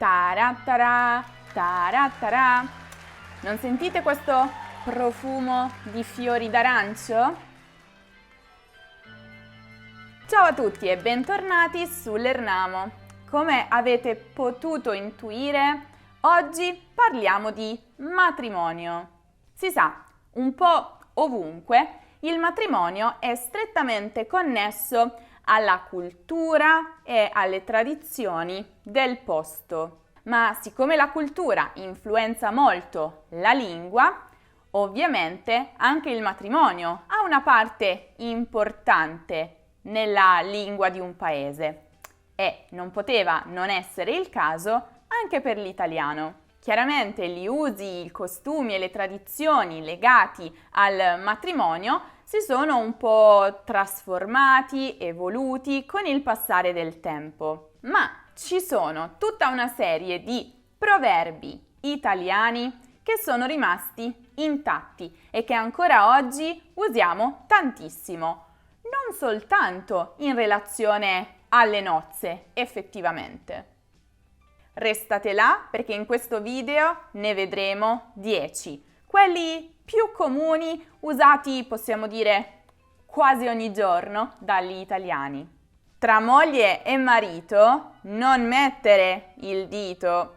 Tarattara, tarattara. Non sentite questo profumo di fiori d'arancio? Ciao a tutti e bentornati sull'Ernamo. Come avete potuto intuire, oggi parliamo di matrimonio. Si sa, un po' ovunque, il matrimonio è strettamente connesso alla cultura e alle tradizioni del posto. Ma siccome la cultura influenza molto la lingua, ovviamente anche il matrimonio ha una parte importante nella lingua di un paese e non poteva non essere il caso anche per l'italiano. Chiaramente gli usi, i costumi e le tradizioni legati al matrimonio si sono un po' trasformati, evoluti con il passare del tempo. Ma ci sono tutta una serie di proverbi italiani che sono rimasti intatti e che ancora oggi usiamo tantissimo, non soltanto in relazione alle nozze, effettivamente. Restate là perché in questo video ne vedremo 10, quelli più comuni usati, possiamo dire, quasi ogni giorno dagli italiani. Tra moglie e marito non mettere il dito.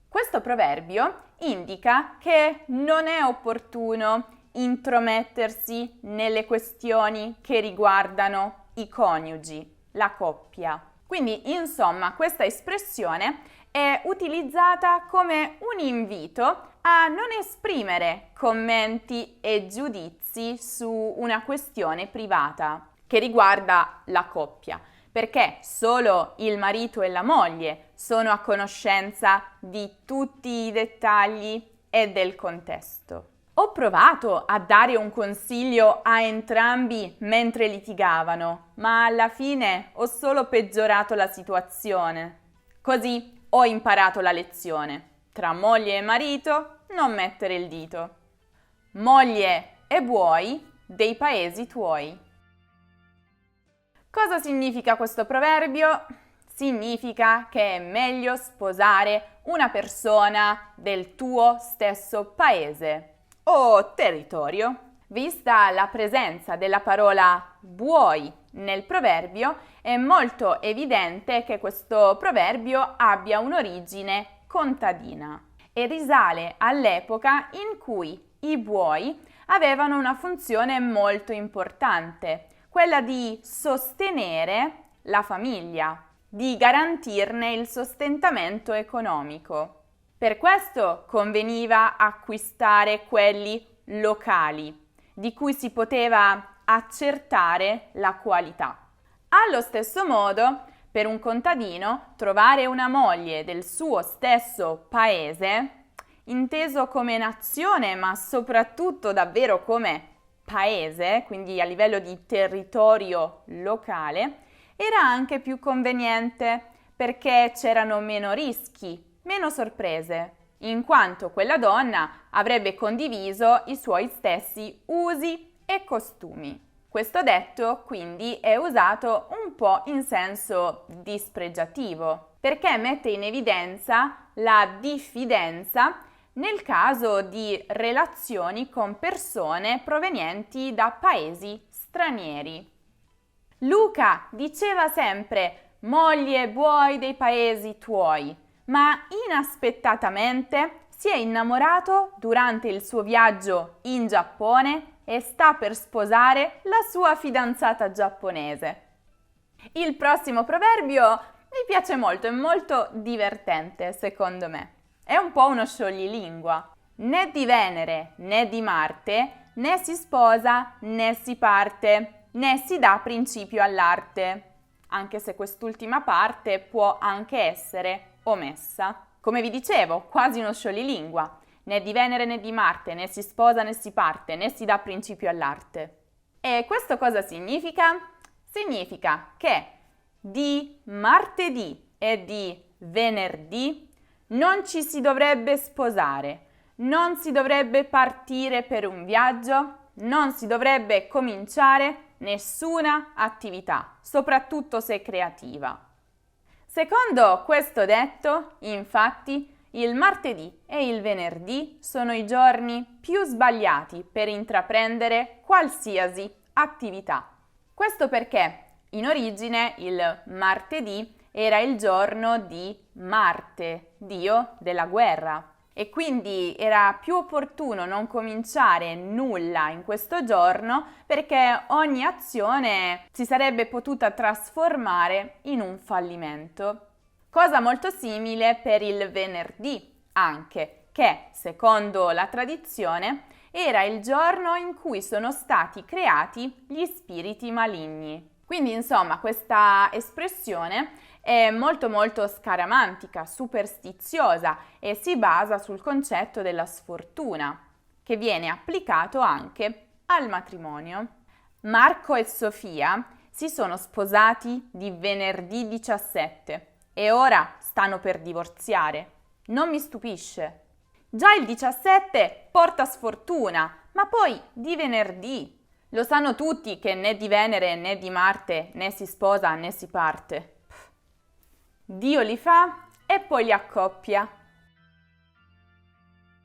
Questo proverbio indica che non è opportuno intromettersi nelle questioni che riguardano i coniugi, la coppia. Quindi, insomma, questa espressione è utilizzata come un invito a non esprimere commenti e giudizi su una questione privata che riguarda la coppia, perché solo il marito e la moglie sono a conoscenza di tutti i dettagli e del contesto. Ho provato a dare un consiglio a entrambi mentre litigavano, ma alla fine ho solo peggiorato la situazione. Così ho imparato la lezione. Tra moglie e marito non mettere il dito. Moglie e buoi dei paesi tuoi. Cosa significa questo proverbio? Significa che è meglio sposare una persona del tuo stesso paese o territorio. Vista la presenza della parola buoi nel proverbio, è molto evidente che questo proverbio abbia un'origine contadina e risale all'epoca in cui i buoi avevano una funzione molto importante, quella di sostenere la famiglia, di garantirne il sostentamento economico. Per questo conveniva acquistare quelli locali, di cui si poteva accertare la qualità. Allo stesso modo, per un contadino, trovare una moglie del suo stesso paese, inteso come nazione, ma soprattutto davvero come paese, quindi a livello di territorio locale, era anche più conveniente perché c'erano meno rischi, meno sorprese, in quanto quella donna avrebbe condiviso i suoi stessi usi e costumi. Questo detto quindi è usato un po' in senso dispregiativo, perché mette in evidenza la diffidenza nel caso di relazioni con persone provenienti da paesi stranieri. Luca diceva sempre «moglie buoi dei paesi tuoi», ma inaspettatamente si è innamorato durante il suo viaggio in Giappone e sta per sposare la sua fidanzata giapponese. Il prossimo proverbio mi piace molto, è molto divertente secondo me. È un po' uno scioglilingua. Né di Venere né di Marte né si sposa né si parte né si dà principio all'arte, anche se quest'ultima parte può anche essere omessa. Come vi dicevo, quasi uno scioglilingua. Né di Venere né di Marte, né si sposa né si parte, né si dà principio all'arte. E questo cosa significa? Significa che di martedì e di venerdì non ci si dovrebbe sposare, non si dovrebbe partire per un viaggio, non si dovrebbe cominciare nessuna attività, soprattutto se creativa. Secondo questo detto, infatti, il martedì e il venerdì sono i giorni più sbagliati per intraprendere qualsiasi attività. Questo perché in origine il martedì era il giorno di Marte, dio della guerra, e quindi era più opportuno non cominciare nulla in questo giorno perché ogni azione si sarebbe potuta trasformare in un fallimento. Cosa molto simile per il venerdì anche, che secondo la tradizione era il giorno in cui sono stati creati gli spiriti maligni. Quindi insomma questa espressione è molto scaramantica, superstiziosa e si basa sul concetto della sfortuna, che viene applicato anche al matrimonio. Marco e Sofia si sono sposati di venerdì 17 e ora stanno per divorziare. Non mi stupisce. Già il 17 porta sfortuna, ma poi di venerdì. Lo sanno tutti che né di Venere né di Marte né si sposa né si parte. Dio li fa e poi li accoppia.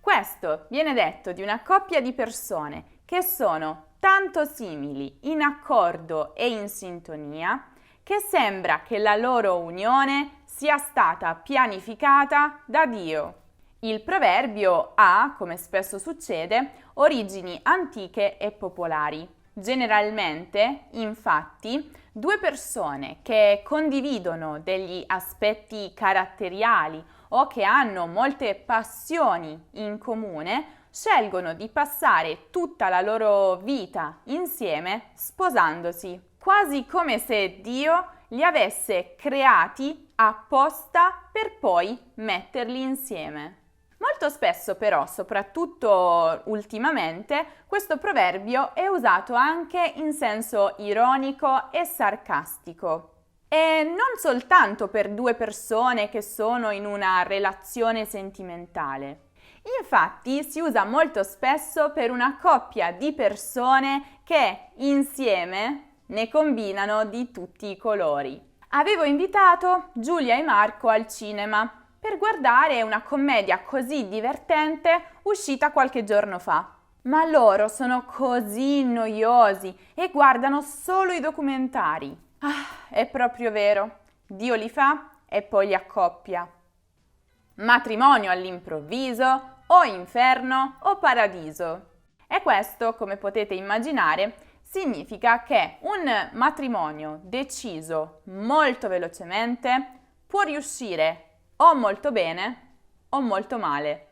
Questo viene detto di una coppia di persone che sono tanto simili, in accordo e in sintonia, che sembra che la loro unione sia stata pianificata da Dio. Il proverbio ha, come spesso succede, origini antiche e popolari. Generalmente, infatti, due persone che condividono degli aspetti caratteriali o che hanno molte passioni in comune scelgono di passare tutta la loro vita insieme sposandosi, quasi come se Dio li avesse creati apposta per poi metterli insieme. Molto spesso però, soprattutto ultimamente, questo proverbio è usato anche in senso ironico e sarcastico. E non soltanto per due persone che sono in una relazione sentimentale. Infatti si usa molto spesso per una coppia di persone che insieme ne combinano di tutti i colori. Avevo invitato Giulia e Marco al cinema per guardare una commedia così divertente uscita qualche giorno fa. Ma loro sono così noiosi e guardano solo i documentari. È proprio vero. Dio li fa e poi li accoppia. Matrimonio all'improvviso, o inferno o paradiso. E questo, come potete immaginare, significa che un matrimonio deciso molto velocemente può riuscire o molto bene o molto male.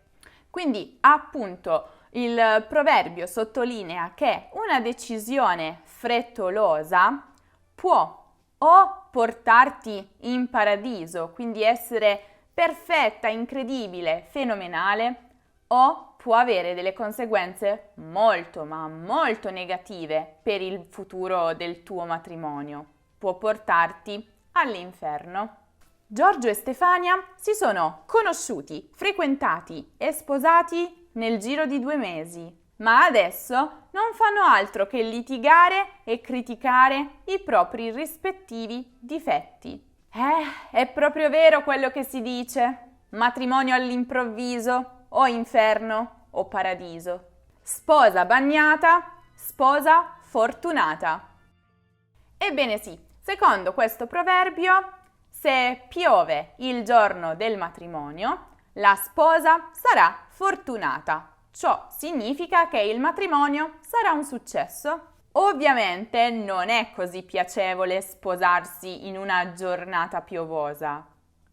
Quindi, appunto, il proverbio sottolinea che una decisione frettolosa può o portarti in paradiso, quindi essere perfetta, incredibile, fenomenale, o può avere delle conseguenze molto, ma molto negative per il futuro del tuo matrimonio. Può portarti all'inferno. Giorgio e Stefania si sono conosciuti, frequentati e sposati nel giro di 2 mesi, ma adesso non fanno altro che litigare e criticare i propri rispettivi difetti. È proprio vero quello che si dice. Matrimonio all'improvviso, o inferno o paradiso. Sposa bagnata, sposa fortunata. Ebbene sì, secondo questo proverbio, se piove il giorno del matrimonio, la sposa sarà fortunata. Ciò significa che il matrimonio sarà un successo. Ovviamente non è così piacevole sposarsi in una giornata piovosa,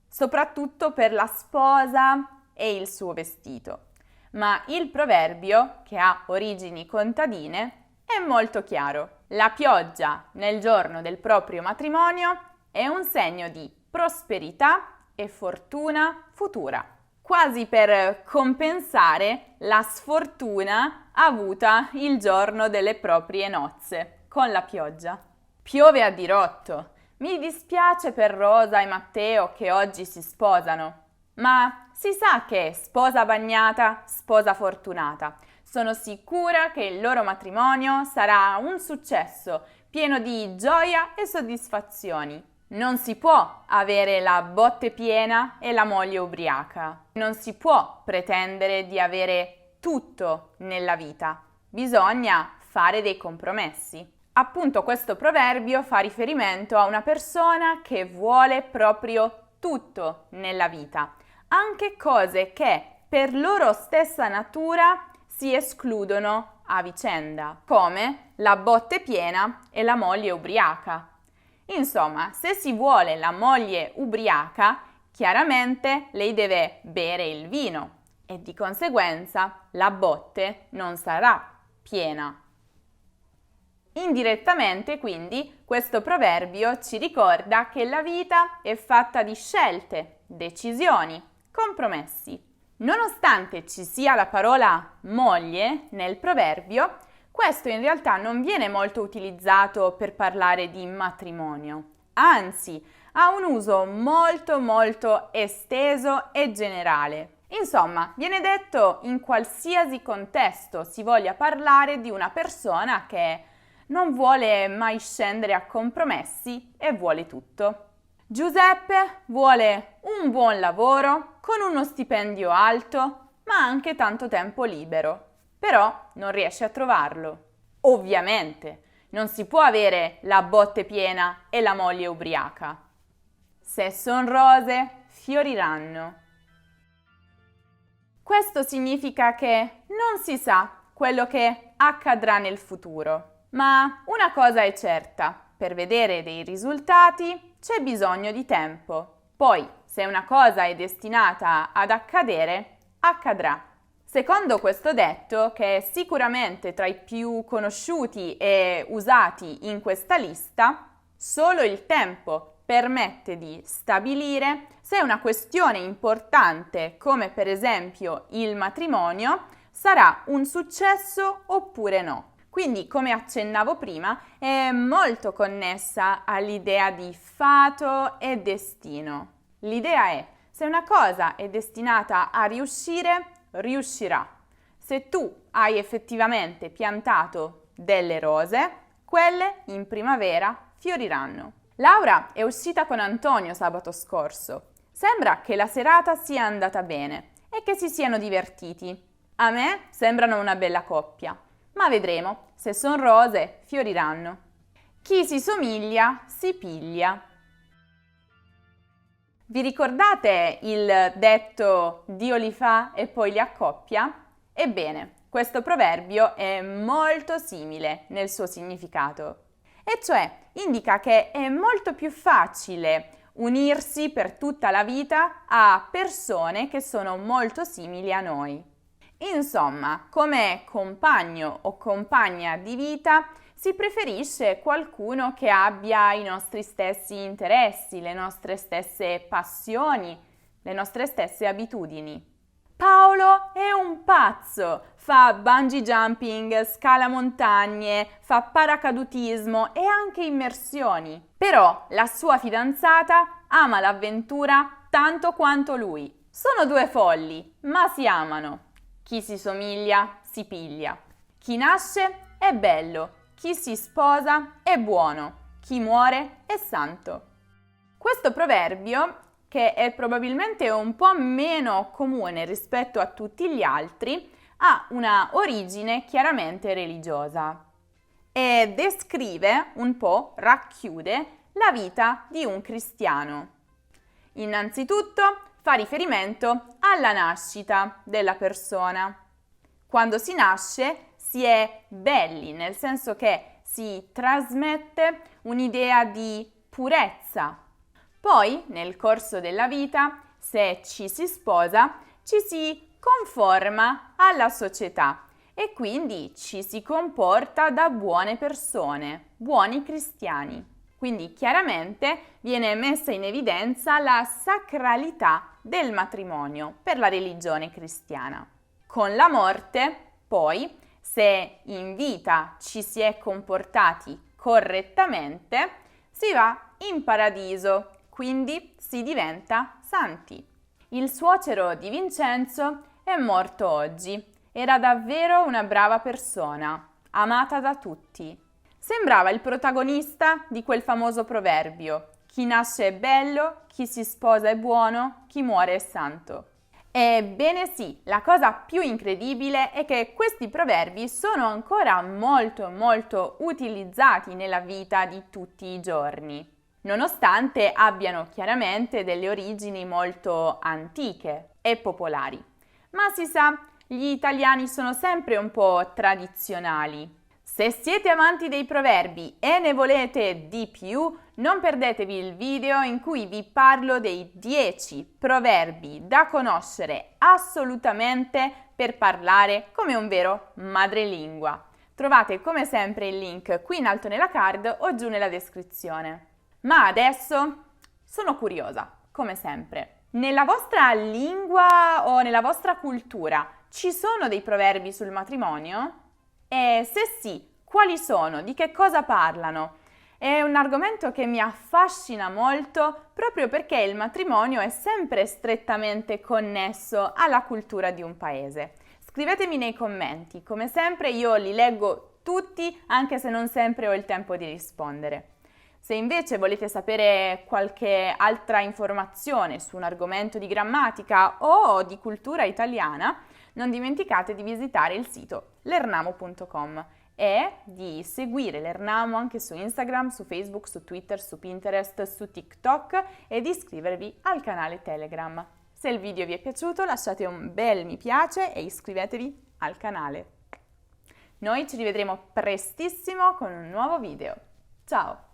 soprattutto per la sposa e il suo vestito. Ma il proverbio, che ha origini contadine, è molto chiaro. La pioggia nel giorno del proprio matrimonio è un segno di prosperità e fortuna futura, quasi per compensare la sfortuna avuta il giorno delle proprie nozze con la pioggia. Piove a dirotto. Mi dispiace per Rosa e Matteo che oggi si sposano, ma si sa che sposa bagnata, sposa fortunata. Sono sicura che il loro matrimonio sarà un successo, pieno di gioia e soddisfazioni. Non si può avere la botte piena e la moglie ubriaca. Non si può pretendere di avere tutto nella vita. Bisogna fare dei compromessi. Appunto, questo proverbio fa riferimento a una persona che vuole proprio tutto nella vita, anche cose che per loro stessa natura si escludono a vicenda, come la botte piena e la moglie ubriaca. Insomma, se si vuole la moglie ubriaca, chiaramente lei deve bere il vino e di conseguenza la botte non sarà piena. Indirettamente, quindi, questo proverbio ci ricorda che la vita è fatta di scelte, decisioni, compromessi. Nonostante ci sia la parola moglie nel proverbio, questo in realtà non viene molto utilizzato per parlare di matrimonio, anzi ha un uso molto esteso e generale. Insomma, viene detto in qualsiasi contesto si voglia parlare di una persona che non vuole mai scendere a compromessi e vuole tutto. Giuseppe vuole un buon lavoro con uno stipendio alto, ma anche tanto tempo libero. Però non riesce a trovarlo. Ovviamente, non si può avere la botte piena e la moglie ubriaca. Se son rose, fioriranno. Questo significa che non si sa quello che accadrà nel futuro, ma una cosa è certa, per vedere dei risultati c'è bisogno di tempo. Poi, se una cosa è destinata ad accadere, accadrà. Secondo questo detto, che è sicuramente tra i più conosciuti e usati in questa lista, solo il tempo permette di stabilire se una questione importante, come per esempio il matrimonio, sarà un successo oppure no. Quindi, come accennavo prima, è molto connessa all'idea di fato e destino. L'idea è, se una cosa è destinata a riuscire, riuscirà. Se tu hai effettivamente piantato delle rose, quelle in primavera fioriranno. Laura è uscita con Antonio sabato scorso. Sembra che la serata sia andata bene e che si siano divertiti. A me sembrano una bella coppia, ma vedremo, se son rose fioriranno. Chi si somiglia si piglia. Vi ricordate il detto Dio li fa e poi li accoppia? Ebbene, questo proverbio è molto simile nel suo significato, e cioè indica che è molto più facile unirsi per tutta la vita a persone che sono molto simili a noi. Insomma, come compagno o compagna di vita si preferisce qualcuno che abbia i nostri stessi interessi, le nostre stesse passioni, le nostre stesse abitudini. Paolo è un pazzo, fa bungee jumping, scala montagne, fa paracadutismo e anche immersioni. Però la sua fidanzata ama l'avventura tanto quanto lui. Sono due folli, ma si amano. Chi si somiglia si piglia. Chi nasce è bello, chi si sposa è buono, chi muore è santo. Questo proverbio, che è probabilmente un po' meno comune rispetto a tutti gli altri, ha una origine chiaramente religiosa e descrive un po', racchiude la vita di un cristiano. Innanzitutto fa riferimento alla nascita della persona. Quando si nasce si è belli, nel senso che si trasmette un'idea di purezza. Poi, nel corso della vita, se ci si sposa, ci si conforma alla società e quindi ci si comporta da buone persone, buoni cristiani. Quindi chiaramente viene messa in evidenza la sacralità del matrimonio per la religione cristiana. Con la morte, poi, se in vita ci si è comportati correttamente, si va in paradiso, quindi si diventa santi. Il suocero di Vincenzo è morto oggi. Era davvero una brava persona, amata da tutti. Sembrava il protagonista di quel famoso proverbio. chi nasce è bello, chi si sposa è buono, chi muore è santo. Ebbene sì, la cosa più incredibile è che questi proverbi sono ancora molto utilizzati nella vita di tutti i giorni, nonostante abbiano chiaramente delle origini molto antiche e popolari. Ma si sa, gli italiani sono sempre un po' tradizionali. Se siete amanti dei proverbi e ne volete di più, non perdetevi il video in cui vi parlo dei 10 proverbi da conoscere assolutamente per parlare come un vero madrelingua. Trovate come sempre il link qui in alto nella card o giù nella descrizione. Ma adesso sono curiosa, come sempre. Nella vostra lingua o nella vostra cultura ci sono dei proverbi sul matrimonio? E se sì, quali sono? Di che cosa parlano? È un argomento che mi affascina molto proprio perché il matrimonio è sempre strettamente connesso alla cultura di un paese. Scrivetemi nei commenti, come sempre io li leggo tutti anche se non sempre ho il tempo di rispondere. Se invece volete sapere qualche altra informazione su un argomento di grammatica o di cultura italiana, non dimenticate di visitare il sito lernamo.com e di seguire Lernamo anche su Instagram, su Facebook, su Twitter, su Pinterest, su TikTok e di iscrivervi al canale Telegram. Se il video vi è piaciuto lasciate un bel mi piace e iscrivetevi al canale. Noi ci rivedremo prestissimo con un nuovo video. Ciao!